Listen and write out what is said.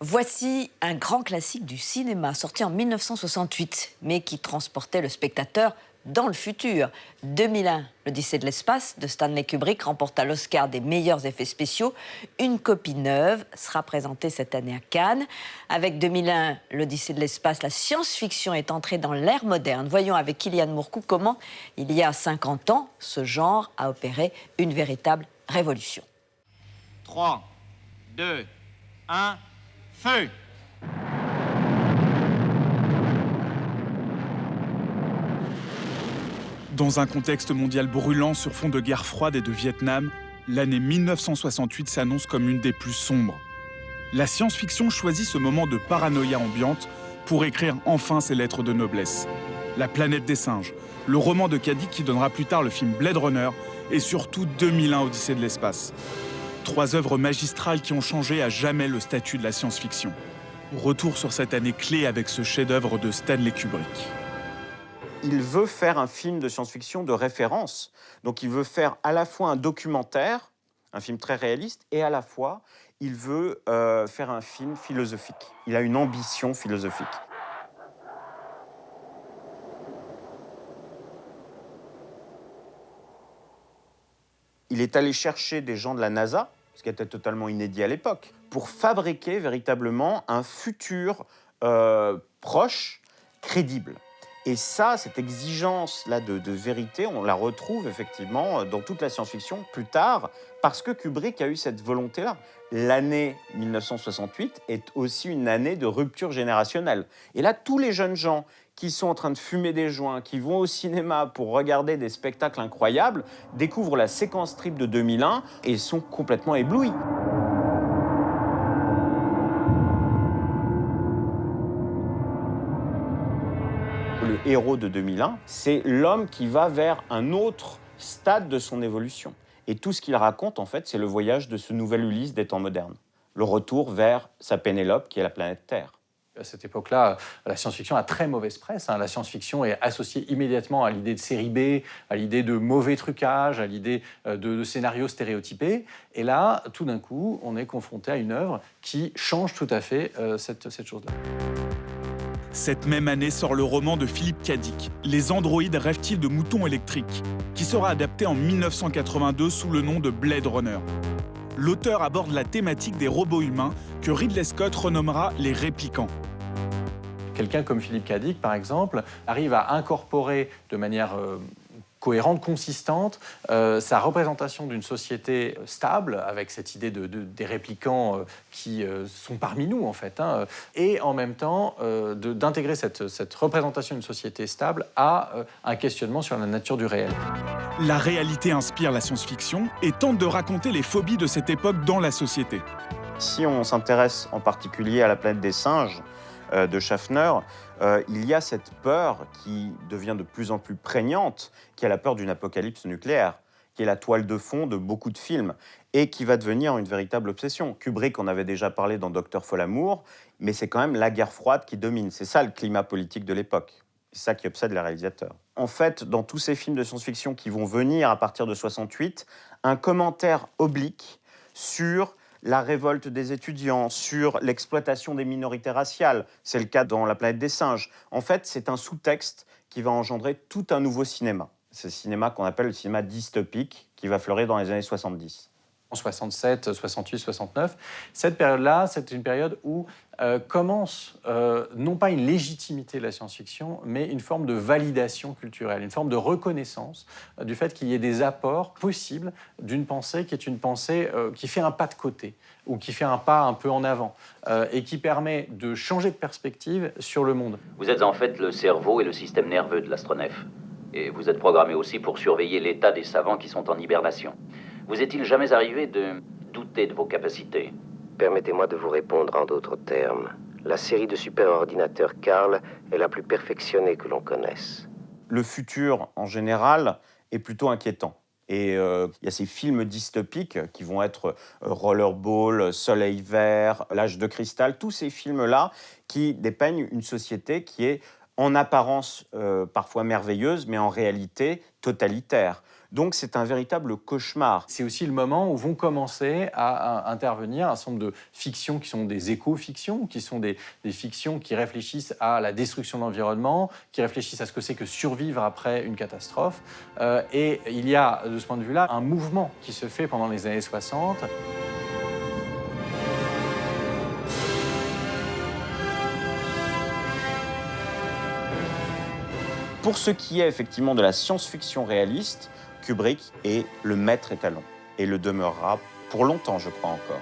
Voici un grand classique du cinéma, sorti en 1968, mais qui transportait le spectateur dans le futur. 2001, l'Odyssée de l'espace de Stanley Kubrick remporta l'Oscar des meilleurs effets spéciaux. Une copie neuve sera présentée cette année à Cannes. Avec 2001, l'Odyssée de l'espace, la science-fiction est entrée dans l'ère moderne. Voyons avec Kylian Mourcou comment, il y a 50 ans, ce genre a opéré une véritable révolution. 3, 2, 1, feu! Dans un contexte mondial brûlant sur fond de guerre froide et de Vietnam, l'année 1968 s'annonce comme une des plus sombres. La science-fiction choisit ce moment de paranoïa ambiante pour écrire enfin ses lettres de noblesse. La planète des singes, le roman de Kadik qui donnera plus tard le film Blade Runner et surtout 2001 Odyssée de l'espace. 3 œuvres magistrales qui ont changé à jamais le statut de la science-fiction. Retour sur cette année clé avec ce chef-d'œuvre de Stanley Kubrick. Il veut faire un film de science-fiction de référence. Donc il veut faire à la fois un documentaire, un film très réaliste, et à la fois, il veut faire un film philosophique. Il a une ambition philosophique. Il est allé chercher des gens de la NASA, ce qui était totalement inédit à l'époque, pour fabriquer véritablement un futur proche, crédible. Et ça, cette exigence-là de vérité, on la retrouve effectivement dans toute la science-fiction plus tard, parce que Kubrick a eu cette volonté-là. L'année 1968 est aussi une année de rupture générationnelle. Et là, tous les jeunes gens qui sont en train de fumer des joints, qui vont au cinéma pour regarder des spectacles incroyables, découvrent la séquence trip de 2001 et sont complètement éblouis. Le héros de 2001, c'est l'homme qui va vers un autre stade de son évolution. Et tout ce qu'il raconte, en fait, c'est le voyage de ce nouvel Ulysse des temps modernes. Le retour vers sa Pénélope, qui est la planète Terre. À cette époque-là, la science-fiction a très mauvaise presse. La science-fiction est associée immédiatement à l'idée de série B, à l'idée de mauvais trucage, à l'idée de scénarios stéréotypés. Et là, tout d'un coup, on est confronté à une œuvre qui change tout à fait cette chose-là. Cette même année sort le roman de Philippe Kadik, Les androïdes rêvent-ils de moutons électriques, qui sera adapté en 1982 sous le nom de Blade Runner. L'auteur aborde la thématique des robots humains que Ridley Scott renommera les réplicants. Quelqu'un comme Philippe Kadik, par exemple, arrive à incorporer de manière cohérente, consistante, sa représentation d'une société stable, avec cette idée des réplicants qui sont parmi nous, en fait, et en même temps d'intégrer cette représentation d'une société stable à un questionnement sur la nature du réel. La réalité inspire la science-fiction et tente de raconter les phobies de cette époque dans la société. Si on s'intéresse en particulier à la planète des singes de Schaffner, il y a cette peur qui devient de plus en plus prégnante, qui est la peur d'une apocalypse nucléaire, qui est la toile de fond de beaucoup de films, et qui va devenir une véritable obsession. Kubrick, on avait déjà parlé dans Docteur Folamour, mais c'est quand même la guerre froide qui domine. C'est ça le climat politique de l'époque. C'est ça qui obsède les réalisateurs. En fait, dans tous ces films de science-fiction qui vont venir à partir de 68, un commentaire oblique sur la révolte des étudiants, sur l'exploitation des minorités raciales. C'est le cas dans La planète des singes. En fait, c'est un sous-texte qui va engendrer tout un nouveau cinéma. C'est le cinéma qu'on appelle le cinéma dystopique, qui va fleurir dans les années 70. En 67, 68, 69, cette période-là, c'est une période où commence non pas une légitimité de la science-fiction, mais une forme de validation culturelle, une forme de reconnaissance du fait qu'il y ait des apports possibles d'une pensée qui est une pensée qui fait un pas de côté ou qui fait un pas un peu en avant et qui permet de changer de perspective sur le monde. Vous êtes en fait le cerveau et le système nerveux de l'astronef. Et vous êtes programmé aussi pour surveiller l'état des savants qui sont en hibernation. Vous est-il jamais arrivé de douter de vos capacités ? Permettez-moi de vous répondre en d'autres termes. La série de superordinateurs Karl est la plus perfectionnée que l'on connaisse. Le futur, en général, est plutôt inquiétant. Et il y a ces films dystopiques qui vont être Rollerball, Soleil vert, L'âge de cristal, tous ces films-là qui dépeignent une société qui est en apparence parfois merveilleuse, mais en réalité totalitaire. Donc c'est un véritable cauchemar. C'est aussi le moment où vont commencer à intervenir un certain nombre de fictions qui sont des éco-fictions, qui sont des fictions qui réfléchissent à la destruction de l'environnement, qui réfléchissent à ce que c'est que survivre après une catastrophe. Et il y a, de ce point de vue-là, un mouvement qui se fait pendant les années 60. Pour ce qui est effectivement de la science-fiction réaliste, Kubrick est le maître étalon et le demeurera pour longtemps, je crois encore.